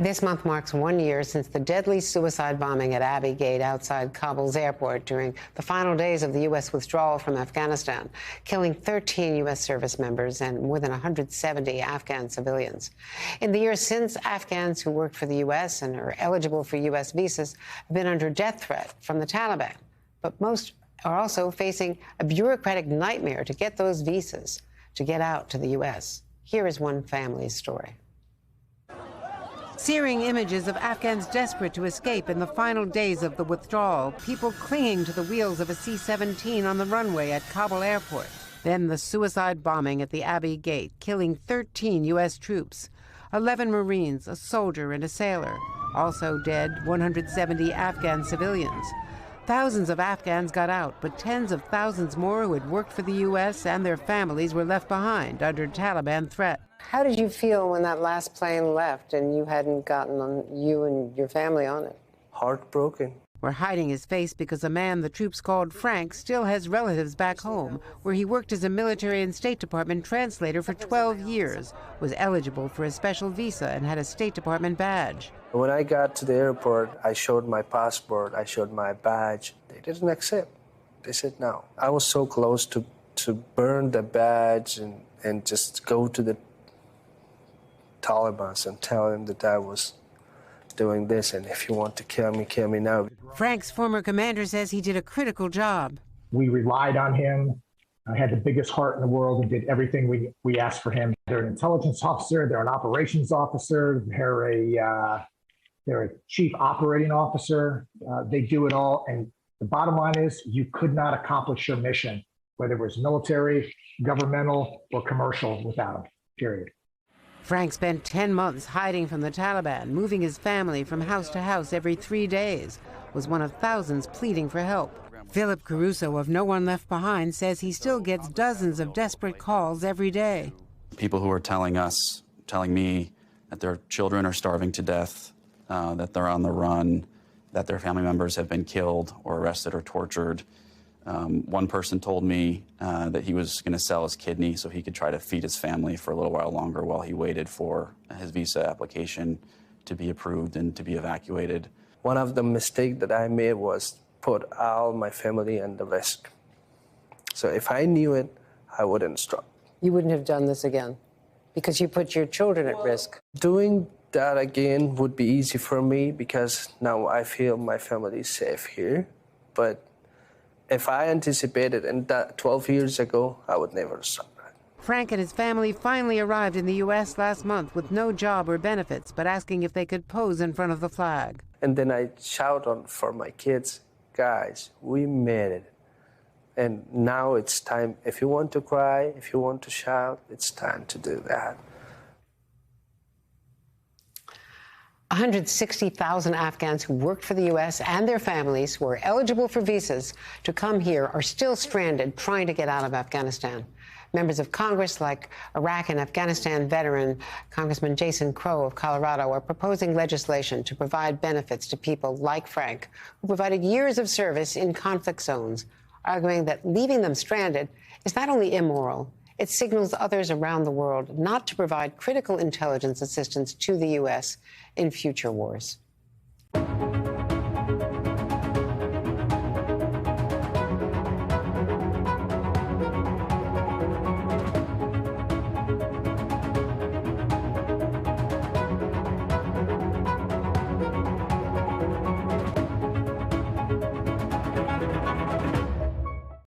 This month marks 1 year since the deadly suicide bombing at Abbey Gate outside Kabul's airport during the final days of the U.S. withdrawal from Afghanistan, killing 13 U.S. service members and more than 170 Afghan civilians. In the years since, Afghans who worked for the U.S. and are eligible for U.S. visas have been under death threat from the Taliban. But most are also facing a bureaucratic nightmare to get those visas to get out to the U.S. Here is one family's story. Searing images of Afghans desperate to escape in the final days of the withdrawal, people clinging to the wheels of a C-17 on the runway at Kabul airport. Then the suicide bombing at the Abbey Gate, killing 13 U.S. troops, 11 Marines, a soldier and a sailor. Also dead, 170 Afghan civilians. Thousands of Afghans got out, but tens of thousands more who had worked for the U.S. and their families were left behind under Taliban threat. How did you feel when that last plane left and you hadn't gotten you and your family on it? Heartbroken. We're hiding his face because a man the troops called Frank still has relatives back home, where he worked as a military and State Department translator for 12 years, was eligible for a special visa and had a State Department badge. When I got to the airport, I showed my passport, I showed my badge. They didn't accept. They said no. I was so close to burn the badge and just go to the Taliban and tell them that I was doing this, and if you want to kill me now. Frank's former commander says he did a critical job. We relied on him. I had the biggest heart in the world and did everything we asked for him. They're an intelligence officer, they're an operations officer, they're a chief operating officer. They do it all, and the bottom line is you could not accomplish your mission, whether it was military, governmental, or commercial, without them, period. Frank spent 10 months hiding from the Taliban, moving his family from house to house every 3 days, was one of thousands pleading for help. Philip Caruso of No One Left Behind says he still gets dozens of desperate calls every day. People who are telling me that their children are starving to death, that they're on the run, that their family members have been killed or arrested or tortured. One person told me that he was going to sell his kidney so he could try to feed his family for a little while longer while he waited for his visa application to be approved and to be evacuated. One of the mistakes that I made was put all my family at the risk. So if I knew it, I wouldn't stop. You wouldn't have done this again because you put your children at risk. Doing that again would be easy for me because now I feel my family is safe here. But if I anticipated in that 12 years ago, I would never stop. Frank and his family finally arrived in the U.S. last month with no job or benefits, but asking if they could pose in front of the flag. And then I shout on for my kids, guys, we made it. And now it's time. If you want to cry, if you want to shout, it's time to do that. 160,000 Afghans who worked for the U.S. and their families who are eligible for visas to come here are still stranded trying to get out of Afghanistan. Members of Congress, like Iraq and Afghanistan veteran Congressman Jason Crow of Colorado, are proposing legislation to provide benefits to people like Frank, who provided years of service in conflict zones, arguing that leaving them stranded is not only immoral, it signals others around the world not to provide critical intelligence assistance to the U.S. in future wars.